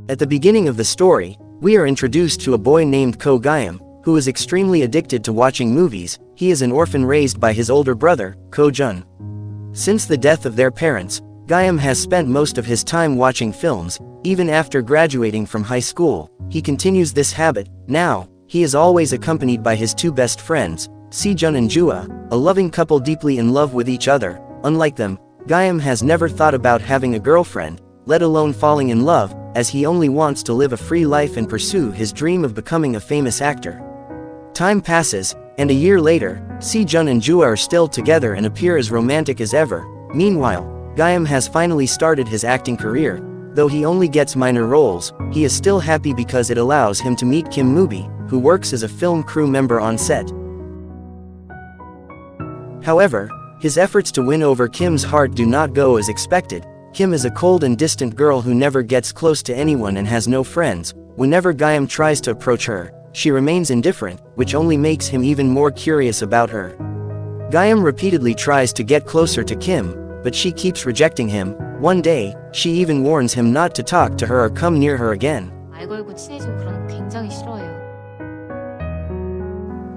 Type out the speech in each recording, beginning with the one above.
At the beginning of the story, we are introduced to a boy named Ko Gayam, who is extremely addicted to watching movies. He is an orphan raised by his older brother, Ko Jun. Since the death of their parents, Gayam has spent most of his time watching films. Even after graduating from high school, he continues this habit. Now, he is always accompanied by his two best friends, Sejun and Jua, a loving couple deeply in love with each other. Unlike them, Gayam has never thought about having a girlfriend, let alone falling in love, as he only wants to live a free life and pursue his dream of becoming a famous actor. Time passes, and a year later, Sejun and Jua are still together and appear as romantic as ever. Meanwhile, Gayam has finally started his acting career. Though he only gets minor roles, he is still happy because it allows him to meet Kim Mubi, who works as a film crew member on set. However, his efforts to win over Kim's heart do not go as expected. Kim is a cold and distant girl who never gets close to anyone and has no friends. Whenever Gayam tries to approach her, she remains indifferent, which only makes him even more curious about her. Gayam repeatedly tries to get closer to Kim, but she keeps rejecting him. One day, she even warns him not to talk to her or come near her again.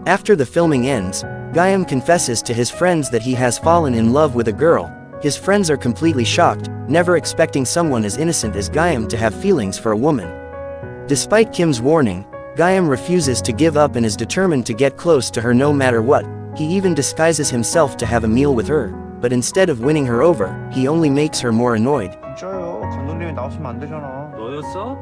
After the filming ends, Gayam confesses to his friends that he has fallen in love with a girl. His friends are completely shocked, never expecting someone as innocent as Gayam to have feelings for a woman. Despite Kim's warning, Gayam refuses to give up and is determined to get close to her no matter what. He even disguises himself to have a meal with her, but instead of winning her over, he only makes her more annoyed. 진짜요. 감독님이 나왔으면 안 되잖아. 너였어?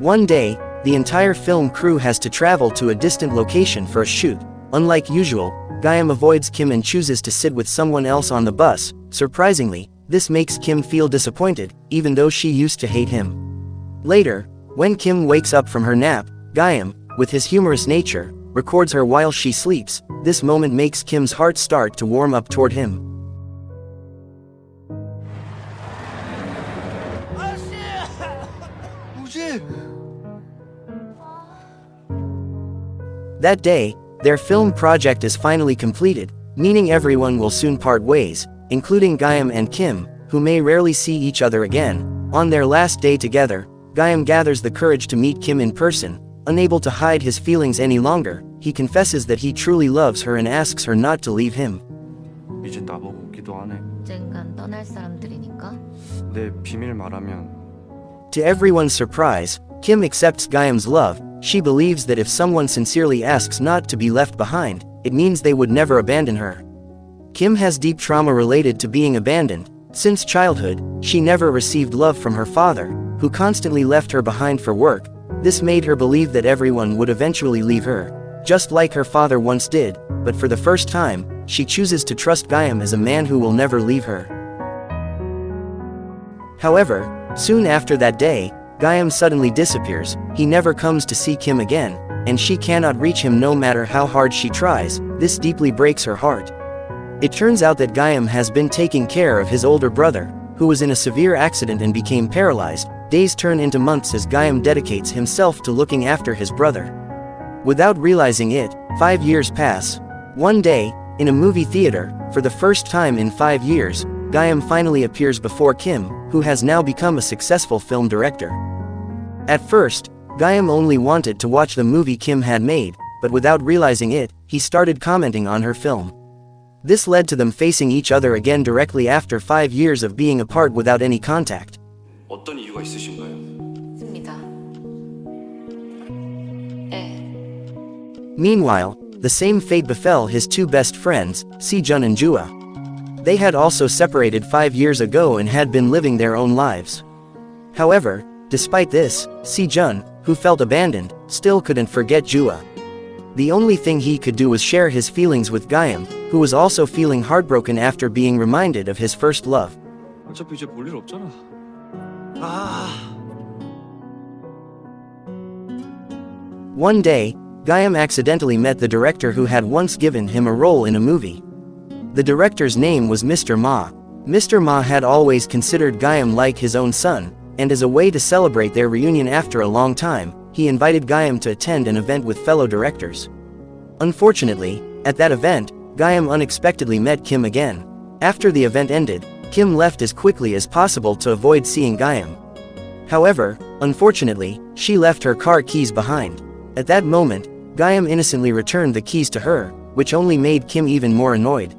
One day, the entire film crew has to travel to a distant location for a shoot. Unlike usual, Gayam avoids Kim and chooses to sit with someone else on the bus. Surprisingly, this makes Kim feel disappointed, even though she used to hate him. Later, when Kim wakes up from her nap, Gayam, with his humorous nature, records her while she sleeps. This moment makes Kim's heart start to warm up toward him. That day, their film project is finally completed, meaning everyone will soon part ways, including Gayam and Kim, who may rarely see each other again. On their last day together, Gayam gathers the courage to meet Kim in person. Unable to hide his feelings any longer, he confesses that he truly loves her and asks her not to leave him. 이제 나보고 기도하네. 언젠간 떠날 사람들이니까. 내 비밀 말하면. To everyone's surprise, Kim accepts Gayam's love. She believes that if someone sincerely asks not to be left behind, it means they would never abandon her. Kim has deep trauma related to being abandoned. Since childhood, she never received love from her father, who constantly left her behind for work. This made her believe that everyone would eventually leave her, just like her father once did, but for the first time, she chooses to trust Gayam as a man who will never leave her. However, soon after that day, Gayam suddenly disappears. He never comes to see Kim again, and she cannot reach him no matter how hard she tries. This deeply breaks her heart. It turns out that Gayam has been taking care of his older brother, who was in a severe accident and became paralyzed. Days turn into months as Gayam dedicates himself to looking after his brother. Without realizing it, 5 years pass. One day, in a movie theater, for the first time in 5 years, Gayam finally appears before Kim, who has now become a successful film director. At first, Gayam only wanted to watch the movie Kim had made, but without realizing it, he started commenting on her film. This led to them facing each other again directly after 5 years of being apart without any contact. 어떤 이유가 있으신가요? 있습니다. 네. Meanwhile, the same fate befell his two best friends, Sejun and Jua. They had also separated 5 years ago and had been living their own lives. However, despite this, Sejun, who felt abandoned, still couldn't forget Jua. The only thing he could do was share his feelings with Gayam, who was also feeling heartbroken after being reminded of his first love. 어차피 이제 볼 일 없잖아. One day, Gayam accidentally met the director who had once given him a role in a movie. The director's name was Mr. Ma. Mr. Ma had always considered Gayam like his own son, and as a way to celebrate their reunion after a long time, he invited Gayam to attend an event with fellow directors. Unfortunately, at that event, Gayam unexpectedly met Kim again. After the event ended, Kim left as quickly as possible to avoid seeing Gayam. However, unfortunately, she left her car keys behind. At that moment, Gayam innocently returned the keys to her, which only made Kim even more annoyed.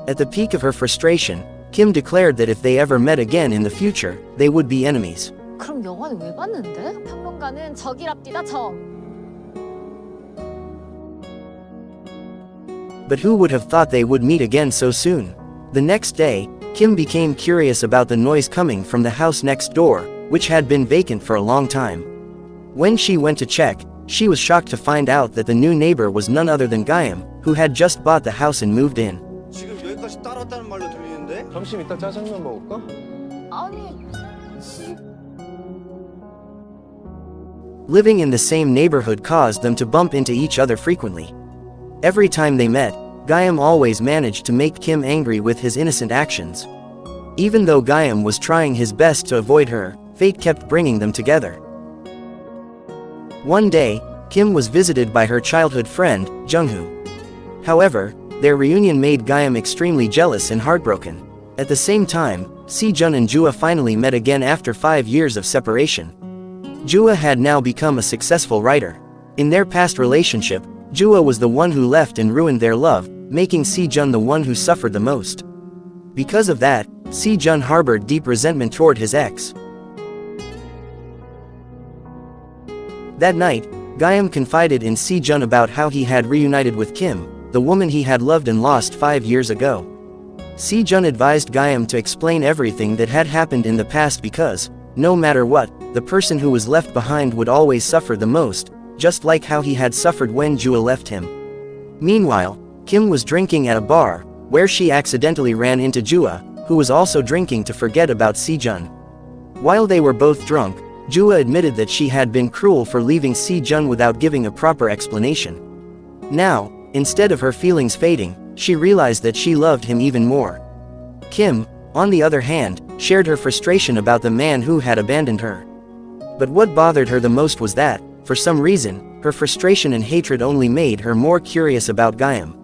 At the peak of her frustration, Kim declared that if they ever met again in the future, they would be enemies. 그럼 영화는 왜 봤는데? 평론가는 적이랍디다 적. But who would have thought they would meet again so soon? The next day, Kim became curious about the noise coming from the house next door, which had been vacant for a long time. When she went to check, she was shocked to find out that the new neighbor was none other than Gayam, who had just bought the house and moved in. 지금 여기까지 따라왔다는 말로 들리는데? 점심 이따 짜장면 먹을까? 아니, Living in the same neighborhood caused them to bump into each other frequently. Every time they met, Gayam always managed to make Kim angry with his innocent actions. Even though Gayam was trying his best to avoid her, fate kept bringing them together. One day, Kim was visited by her childhood friend, Jungho. However, their reunion made Gayam extremely jealous and heartbroken. At the same time, Jun and Jua finally met again after 5 years of separation. Jua had now become a successful writer. In their past relationship, Jua was the one who left and ruined their love, making Jun the one who suffered the most. Because of that, Jun harbored deep resentment toward his ex. That night, Gayam confided in Jun about how he had reunited with Kim, the woman he had loved and lost 5 years ago. Jun advised Gayam to explain everything that had happened in the past because, no matter what, the person who was left behind would always suffer the most, just like how he had suffered when Jua left him. Meanwhile, Kim was drinking at a bar, where she accidentally ran into Jua, who was also drinking to forget about Jun. While they were both drunk, Jua admitted that she had been cruel for leaving Jun without giving a proper explanation. Now, instead of her feelings fading, she realized that she loved him even more. Kim, on the other hand, shared her frustration about the man who had abandoned her. But what bothered her the most was that, for some reason, her frustration and hatred only made her more curious about Gayam.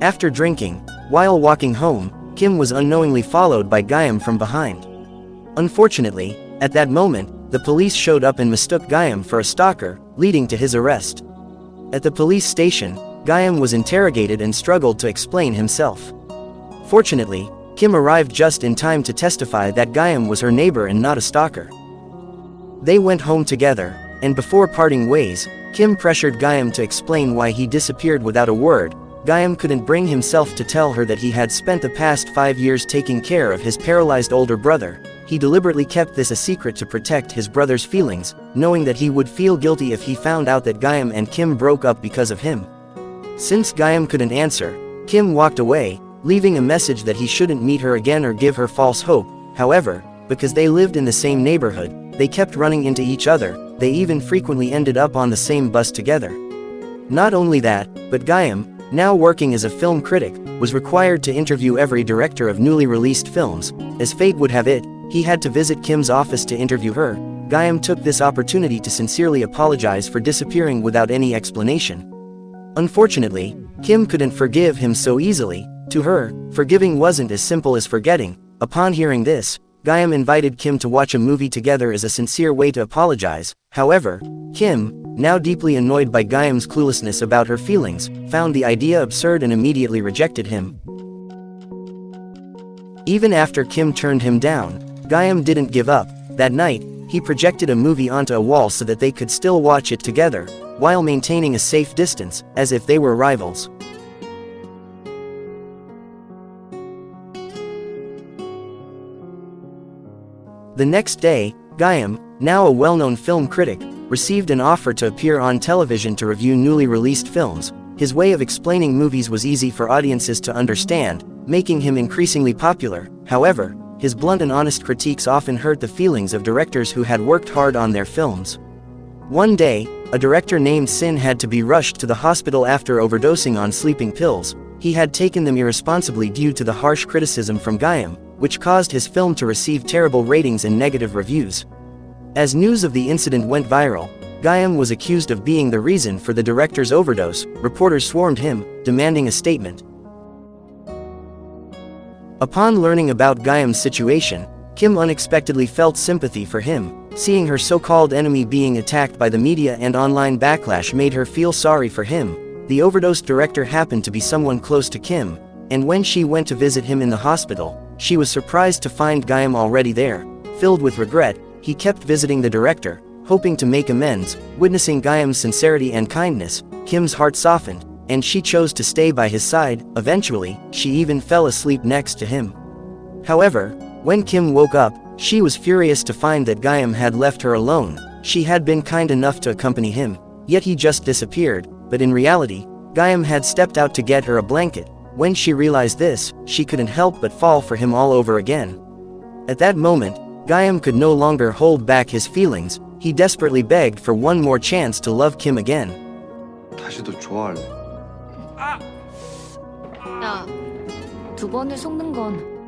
After drinking, while walking home, Kim was unknowingly followed by Gayam from behind. Unfortunately, at that moment, the police showed up and mistook Gayam for a stalker, leading to his arrest. At the police station, Gayam was interrogated and struggled to explain himself. Fortunately, Kim arrived just in time to testify that Gayam was her neighbor and not a stalker. They went home together, and before parting ways, Kim pressured Gayam to explain why he disappeared without a word. Gayam couldn't bring himself to tell her that he had spent the past 5 years taking care of his paralyzed older brother. He deliberately kept this a secret to protect his brother's feelings, knowing that he would feel guilty if he found out that Gayam and Kim broke up because of him. Since Gayam couldn't answer, Kim walked away, leaving a message that he shouldn't meet her again or give her false hope. However, because they lived in the same neighborhood, they kept running into each other. They even frequently ended up on the same bus together. Not only that, but Gayam, now working as a film critic, was required to interview every director of newly released films. As fate would have it, he had to visit Kim's office to interview her. Gayam took this opportunity to sincerely apologize for disappearing without any explanation. Unfortunately, Kim couldn't forgive him so easily. To her, forgiving wasn't as simple as forgetting. Upon hearing this, Gayam invited Kim to watch a movie together as a sincere way to apologize. However, Kim, now deeply annoyed by Gayam's cluelessness about her feelings, found the idea absurd and immediately rejected him. Even after Kim turned him down, Gayam didn't give up. That night, he projected a movie onto a wall so that they could still watch it together, while maintaining a safe distance, as if they were rivals. The next day, Gayam, now a well-known film critic, received an offer to appear on television to review newly released films. His way of explaining movies was easy for audiences to understand, making him increasingly popular. However, his blunt and honest critiques often hurt the feelings of directors who had worked hard on their films. One day, a director named Sin had to be rushed to the hospital after overdosing on sleeping pills. He had taken them irresponsibly due to the harsh criticism from Gayam, which caused his film to receive terrible ratings and negative reviews. As news of the incident went viral, Gayam was accused of being the reason for the director's overdose. Reporters swarmed him, demanding a statement. Upon learning about Gayam's situation, Kim unexpectedly felt sympathy for him. Seeing her so-called enemy being attacked by the media and online backlash made her feel sorry for him. The overdose director happened to be someone close to Kim, and when she went to visit him in the hospital, she was surprised to find Gayam already there. Filled with regret, he kept visiting the director, hoping to make amends. Witnessing Gayam's sincerity and kindness, Kim's heart softened, and she chose to stay by his side. Eventually, she even fell asleep next to him. However, when Kim woke up, she was furious to find that Gayam had left her alone. She had been kind enough to accompany him, yet he just disappeared. But in reality, Gayam had stepped out to get her a blanket. When she realized this, she couldn't help but fall for him all over again. At that moment, Gayam could no longer hold back his feelings. He desperately begged for one more chance to love Kim again. 다시 너 좋아할래. 야, 두 번을 속는 건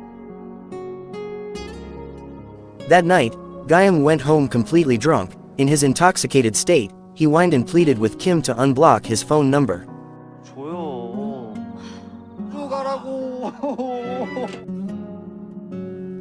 That night, Gayam went home completely drunk. In his intoxicated state, he whined and pleaded with Kim to unblock his phone number. 줘요. 가라고.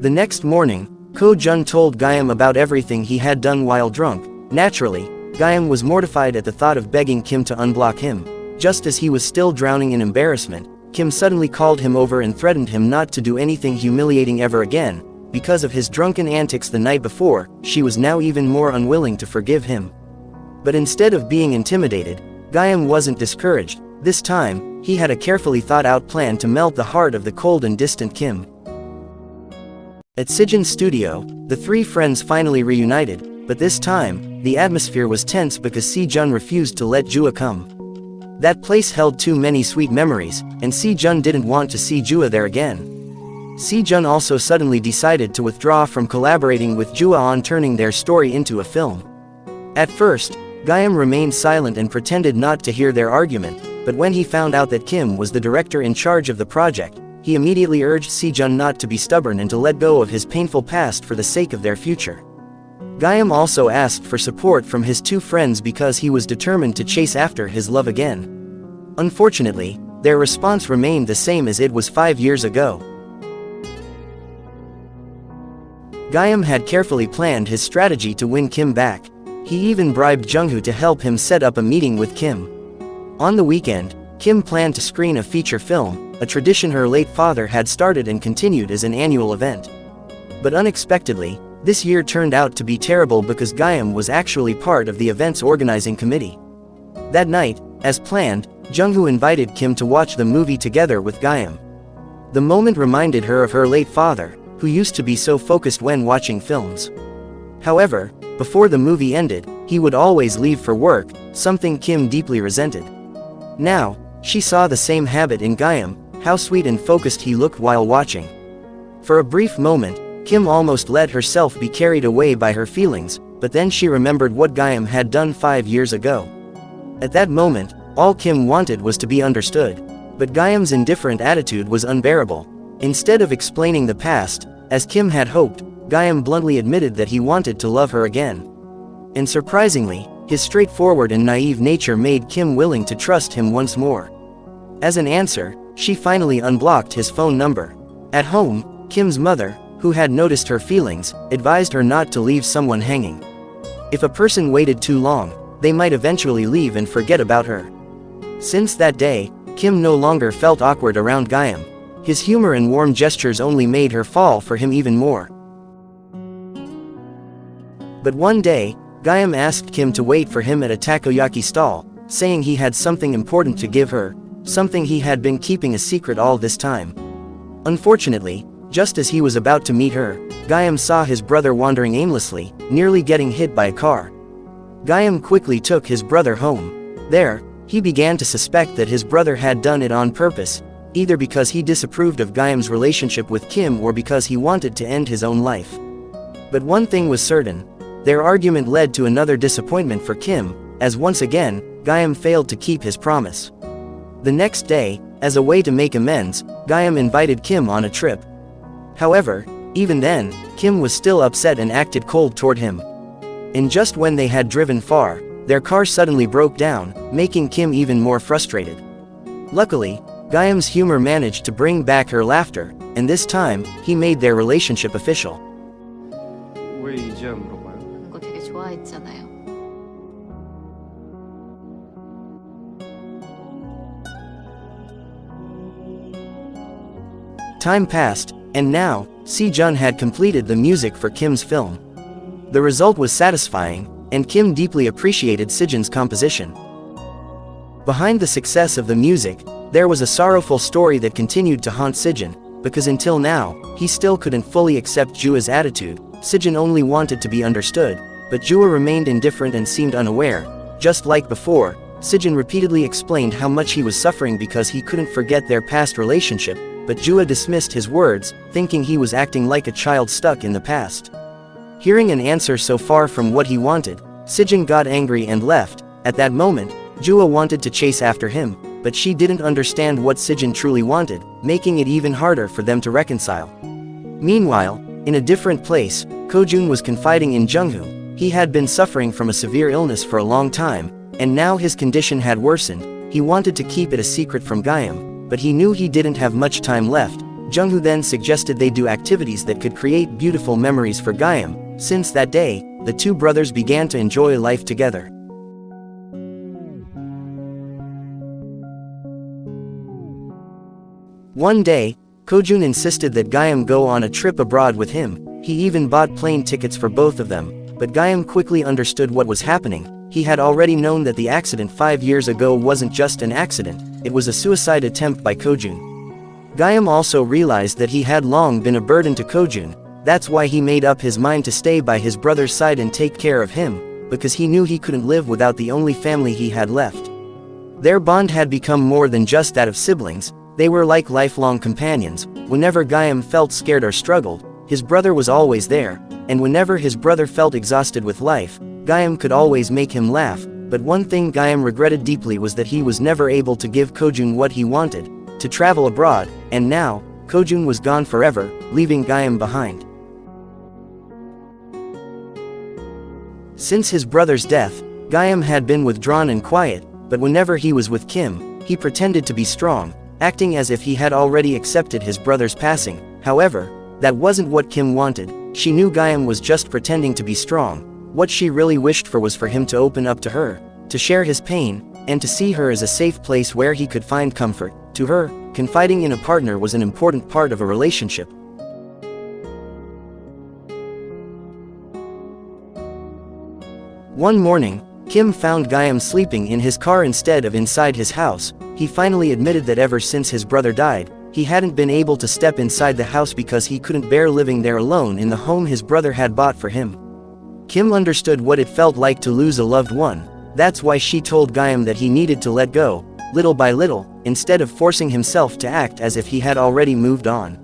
The next morning, Ko-jun told Gayam about everything he had done while drunk. Naturally, Gayam was mortified at the thought of begging Kim to unblock him. Just as he was still drowning in embarrassment, Kim suddenly called him over and threatened him not to do anything humiliating ever again. Because of his drunken antics the night before, she was now even more unwilling to forgive him. But instead of being intimidated, Gayam wasn't discouraged. This time, he had a carefully thought-out plan to melt the heart of the cold and distant Kim. At Sijin's studio, the three friends finally reunited, but this time, the atmosphere was tense because Si-jun refused to let Jua come. That place held too many sweet memories, and Si-jun didn't want to see Jua there again. Si-jun also suddenly decided to withdraw from collaborating with Jua on turning their story into a film. At first, Gayam remained silent and pretended not to hear their argument, but when he found out that Kim was the director in charge of the project, he immediately urged Si-jun not to be stubborn and to let go of his painful past for the sake of their future. Gayam also asked for support from his two friends because he was determined to chase after his love again. Unfortunately, their response remained the same as it was 5 years ago. Gayam had carefully planned his strategy to win Kim back. He even bribed Jungho to help him set up a meeting with Kim. On the weekend, Kim planned to screen a feature film, a tradition her late father had started and continued as an annual event. But unexpectedly, this year turned out to be terrible because Gayam was actually part of the event's organizing committee. That night, as planned, Jungho invited Kim to watch the movie together with Gayam. The moment reminded her of her late father, who used to be so focused when watching films. However, before the movie ended, he would always leave for work, something Kim deeply resented. Now, she saw the same habit in Gayam, how sweet and focused he looked while watching. For a brief moment, Kim almost let herself be carried away by her feelings, but then she remembered what Gayam had done 5 years ago. At that moment, all Kim wanted was to be understood. But Gayam's indifferent attitude was unbearable. Instead of explaining the past, as Kim had hoped, Gayam bluntly admitted that he wanted to love her again. And surprisingly, his straightforward and naive nature made Kim willing to trust him once more. As an answer, she finally unblocked his phone number. At home, Kim's mother, who had noticed her feelings, advised her not to leave someone hanging. If a person waited too long, they might eventually leave and forget about her. Since that day, Kim no longer felt awkward around Gayam. His humor and warm gestures only made her fall for him even more. But one day, Gayam asked Kim to wait for him at a takoyaki stall, saying he had something important to give her, something he had been keeping a secret all this time. Unfortunately, just as he was about to meet her, Gayam saw his brother wandering aimlessly, nearly getting hit by a car. Gayam quickly took his brother home. There, he began to suspect that his brother had done it on purpose, either because he disapproved of Gayam's relationship with Kim or because he wanted to end his own life. But one thing was certain. Their argument led to another disappointment for Kim, as once again, Gayam failed to keep his promise. The next day, as a way to make amends, Gayam invited Kim on a trip. However, even then, Kim was still upset and acted cold toward him. And just when they had driven far, their car suddenly broke down, making Kim even more frustrated. Luckily, Gayam's humor managed to bring back her laughter, and this time, he made their relationship official. 왜 이제야 물어봐요? 그거 되게 좋아했잖아요. Time passed, and now, Si-jun had completed the music for Kim's film. The result was satisfying, and Kim deeply appreciated Si-jun's composition. Behind the success of the music, there was a sorrowful story that continued to haunt Si-jun, because until now, he still couldn't fully accept Jua's attitude. Si-jun only wanted to be understood, but Jua remained indifferent and seemed unaware. Just like before, Si-jun repeatedly explained how much he was suffering because he couldn't forget their past relationship, but Jua dismissed his words, thinking he was acting like a child stuck in the past. Hearing an answer so far from what he wanted, Si-jun got angry and left. At that moment, Jua wanted to chase after him, but she didn't understand what Si-jun truly wanted, making it even harder for them to reconcile. Meanwhile, in a different place, Ko-jun was confiding in Jung-hoo. He had been suffering from a severe illness for a long time, and now his condition had worsened. He wanted to keep it a secret from Gayam, but he knew he didn't have much time left. Jung-hoo then suggested they do activities that could create beautiful memories for Gayam. Since that day, the two brothers began to enjoy life together. One day, Ko-jun insisted that Gayam go on a trip abroad with him. He even bought plane tickets for both of them, but Gayam quickly understood what was happening. He had already known that the accident 5 years ago wasn't just an accident, it was a suicide attempt by Ko-jun. Gayam also realized that he had long been a burden to Ko-jun. That's why he made up his mind to stay by his brother's side and take care of him, because he knew he couldn't live without the only family he had left. Their bond had become more than just that of siblings. They were like lifelong companions. Whenever Gayam felt scared or struggled, his brother was always there, and whenever his brother felt exhausted with life, Gayam could always make him laugh. But one thing Gayam regretted deeply was that he was never able to give Ko-jun what he wanted, to travel abroad, and now, Ko-jun was gone forever, leaving Gayam behind. Since his brother's death, Gayam had been withdrawn and quiet, but whenever he was with Kim, he pretended to be strong, acting as if he had already accepted his brother's passing. However, that wasn't what Kim wanted. She knew Gayam was just pretending to be strong. What she really wished for was for him to open up to her, to share his pain, and to see her as a safe place where he could find comfort. To her, confiding in a partner was an important part of a relationship. One morning, Kim found Gayam sleeping in his car instead of inside his house. He finally admitted that ever since his brother died, he hadn't been able to step inside the house because he couldn't bear living there alone in the home his brother had bought for him. Kim understood what it felt like to lose a loved one. That's why she told Gayam that he needed to let go, little by little, instead of forcing himself to act as if he had already moved on.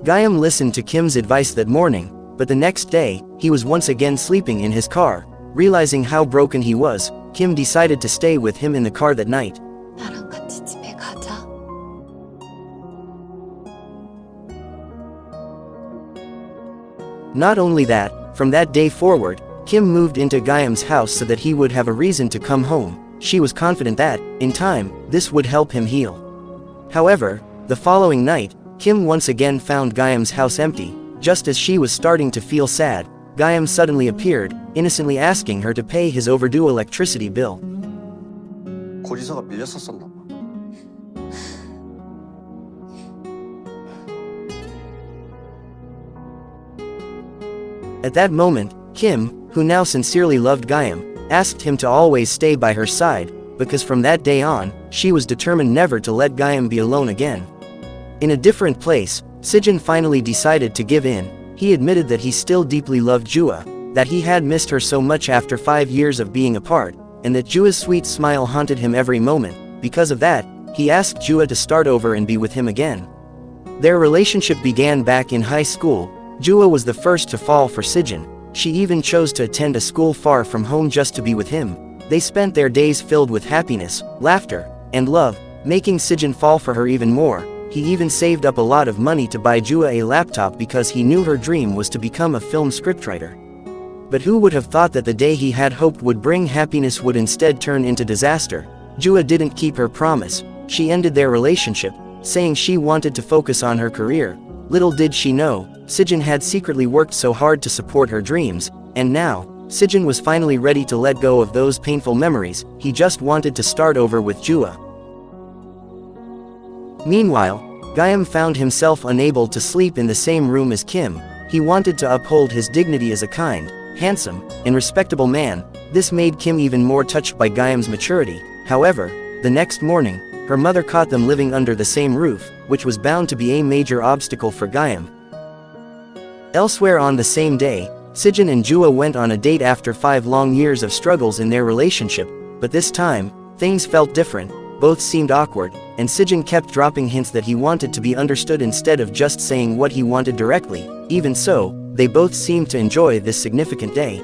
Gayam listened to Kim's advice that morning, but the next day, he was once again sleeping in his car. Realizing how broken he was, Kim decided to stay with him in the car that night. 나랑 같이 집에 가자. Not only that, from that day forward, Kim moved into Gayam's house so that he would have a reason to come home. She was confident that, in time, this would help him heal. However, the following night, Kim once again found Gayam's house empty. Just as she was starting to feel sad, Gayam suddenly appeared, innocently asking her to pay his overdue electricity bill. 고지서가 밀렸었었나 봐. At that moment, Kim, who now sincerely loved Gayam, asked him to always stay by her side, because from that day on, she was determined never to let Gayam be alone again. In a different place, Si-jun finally decided to give in. He admitted that he still deeply loved Jua, that he had missed her so much after 5 years of being apart, and that Jua's sweet smile haunted him every moment. Because of that, he asked Jua to start over and be with him again. Their relationship began back in high school. Jua was the first to fall for Si-jun. She even chose to attend a school far from home just to be with him. They spent their days filled with happiness, laughter, and love, making Si-jun fall for her even more. He even saved up a lot of money to buy Jua a laptop because he knew her dream was to become a film scriptwriter. But who would have thought that the day he had hoped would bring happiness would instead turn into disaster? Jua didn't keep her promise. She ended their relationship, saying she wanted to focus on her career. Little did she know, Sejin had secretly worked so hard to support her dreams, and now, Sejin was finally ready to let go of those painful memories. He just wanted to start over with Jua. Meanwhile, Gayam found himself unable to sleep in the same room as Kim. He wanted to uphold his dignity as a kind, handsome, and respectable man. This made Kim even more touched by Gayam's maturity. However, the next morning, her mother caught them living under the same roof, which was bound to be a major obstacle for Gayam. Elsewhere on the same day, Sejin and Jua went on a date after 5 long years of struggles in their relationship, but this time, things felt different. Both seemed awkward, and Sejin kept dropping hints that he wanted to be understood instead of just saying what he wanted directly. Even so, they both seemed to enjoy this significant day.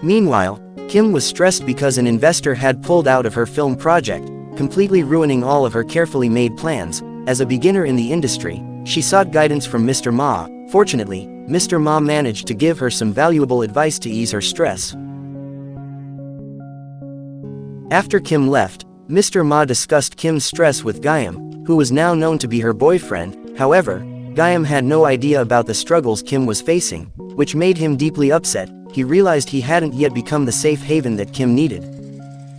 Meanwhile, Kim was stressed because an investor had pulled out of her film project, completely ruining all of her carefully made plans. As a beginner in the industry, she sought guidance from Mr. Ma. Fortunately, Mr. Ma managed to give her some valuable advice to ease her stress. After Kim left, Mr. Ma discussed Kim's stress with Gayam, who was now known to be her boyfriend. However, Gayam had no idea about the struggles Kim was facing, which made him deeply upset. He realized he hadn't yet become the safe haven that Kim needed.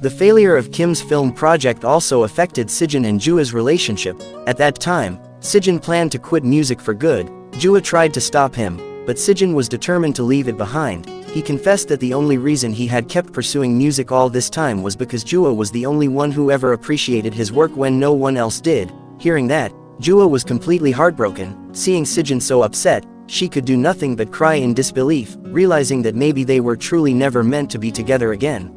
The failure of Kim's film project also affected Sejin and Jua's relationship. At that time, Sejin planned to quit music for good. Jua tried to stop him, but Sejin was determined to leave it behind. He confessed that the only reason he had kept pursuing music all this time was because Jua was the only one who ever appreciated his work when no one else did. Hearing that, Jua was completely heartbroken. Seeing Sejin so upset, she could do nothing but cry in disbelief, realizing that maybe they were truly never meant to be together again.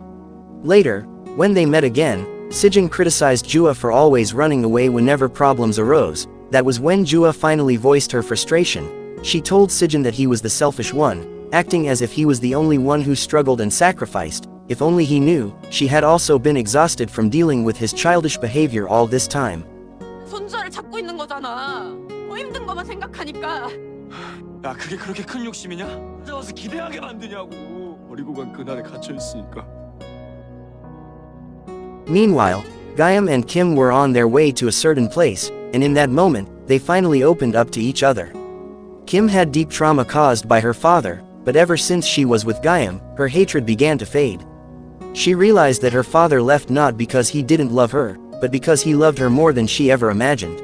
Later, when they met again, Sejin criticized Jua for always running away whenever problems arose. That was when Jua finally voiced her frustration. She told Sejin that he was the selfish one, acting as if he was the only one who struggled and sacrificed. If only he knew, she had also been exhausted from dealing with his childish behavior all this time. 손자를 찾고 있는 거잖아. 더 힘든 것만 생각하니까. 야, 그게 그렇게 큰 욕심이냐? 찾아와서 기대하게 만드냐고. 버리고 간 그날에 갇혀 있으니까. Meanwhile, Gayam and Kim were on their way to a certain place, and in that moment, they finally opened up to each other. Kim had deep trauma caused by her father, but ever since she was with Gayam, her hatred began to fade. She realized that her father left not because he didn't love her, but because he loved her more than she ever imagined.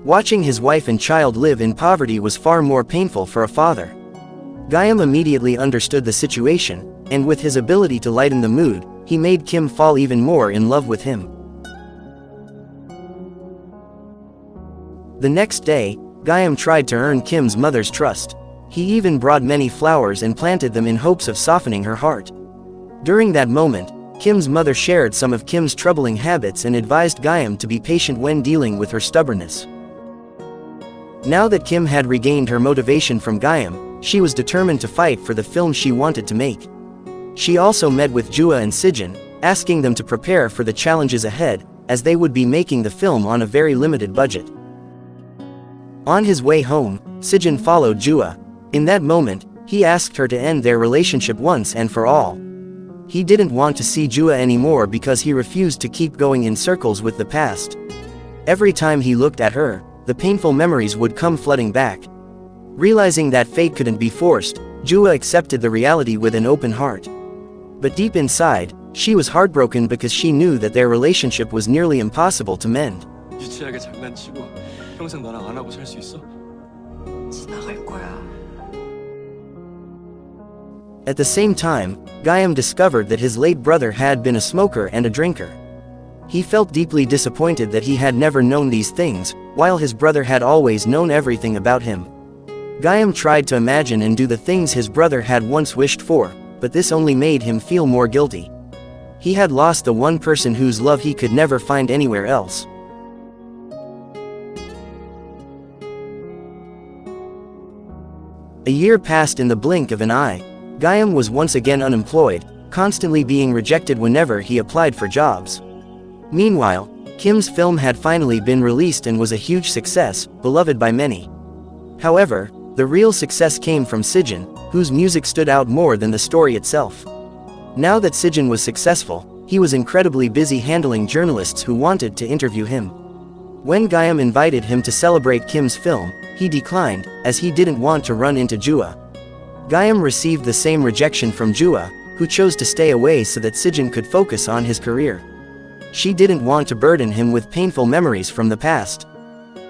Watching his wife and child live in poverty was far more painful for a father. Gayam immediately understood the situation, and with his ability to lighten the mood, he made Kim fall even more in love with him. The next day, Gayam tried to earn Kim's mother's trust. He even brought many flowers and planted them in hopes of softening her heart. During that moment, Kim's mother shared some of Kim's troubling habits and advised Gayam to be patient when dealing with her stubbornness. Now that Kim had regained her motivation from Gayam, she was determined to fight for the film she wanted to make. She also met with Jua and Sejin, asking them to prepare for the challenges ahead, as they would be making the film on a very limited budget. On his way home, Sejin followed Jua. In that moment, he asked her to end their relationship once and for all. He didn't want to see Jua anymore because he refused to keep going in circles with the past. Every time he looked at her, the painful memories would come flooding back. Realizing that fate couldn't be forced, Jua accepted the reality with an open heart. But deep inside, she was heartbroken because she knew that their relationship was nearly impossible to mend. 유치하게 장난치고 평생 너랑 안 하고 살 수 있어? 지나갈 거야. At the same time, Gayam discovered that his late brother had been a smoker and a drinker. He felt deeply disappointed that he had never known these things, while his brother had always known everything about him. Gayam tried to imagine and do the things his brother had once wished for, but this only made him feel more guilty. He had lost the one person whose love he could never find anywhere else. A year passed in the blink of an eye. Gayam was once again unemployed, constantly being rejected whenever he applied for jobs. Meanwhile, Kim's film had finally been released and was a huge success, beloved by many. However, the real success came from Sejin, whose music stood out more than the story itself. Now that Sejin was successful, he was incredibly busy handling journalists who wanted to interview him. When Gayam invited him to celebrate Kim's film, he declined, as he didn't want to run into Jua. Gayam received the same rejection from Jua, who chose to stay away so that Sijin could focus on his career. She didn't want to burden him with painful memories from the past.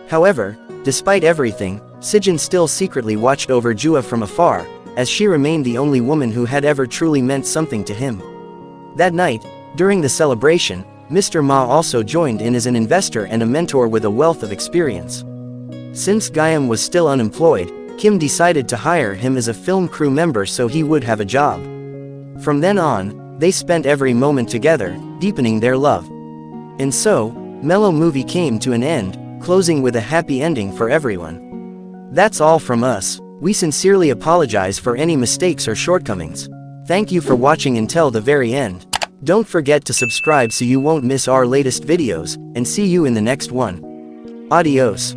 However, despite everything, Sijin still secretly watched over Jua from afar, as she remained the only woman who had ever truly meant something to him. That night, during the celebration, Mr. Ma also joined in as an investor and a mentor with a wealth of experience. Since Gayam was still unemployed, Kim decided to hire him as a film crew member so he would have a job. From then on, they spent every moment together, deepening their love. And so, Mellow Movie came to an end, closing with a happy ending for everyone. That's all from us. We sincerely apologize for any mistakes or shortcomings. Thank you for watching until the very end. Don't forget to subscribe so you won't miss our latest videos, and see you in the next one. Adios.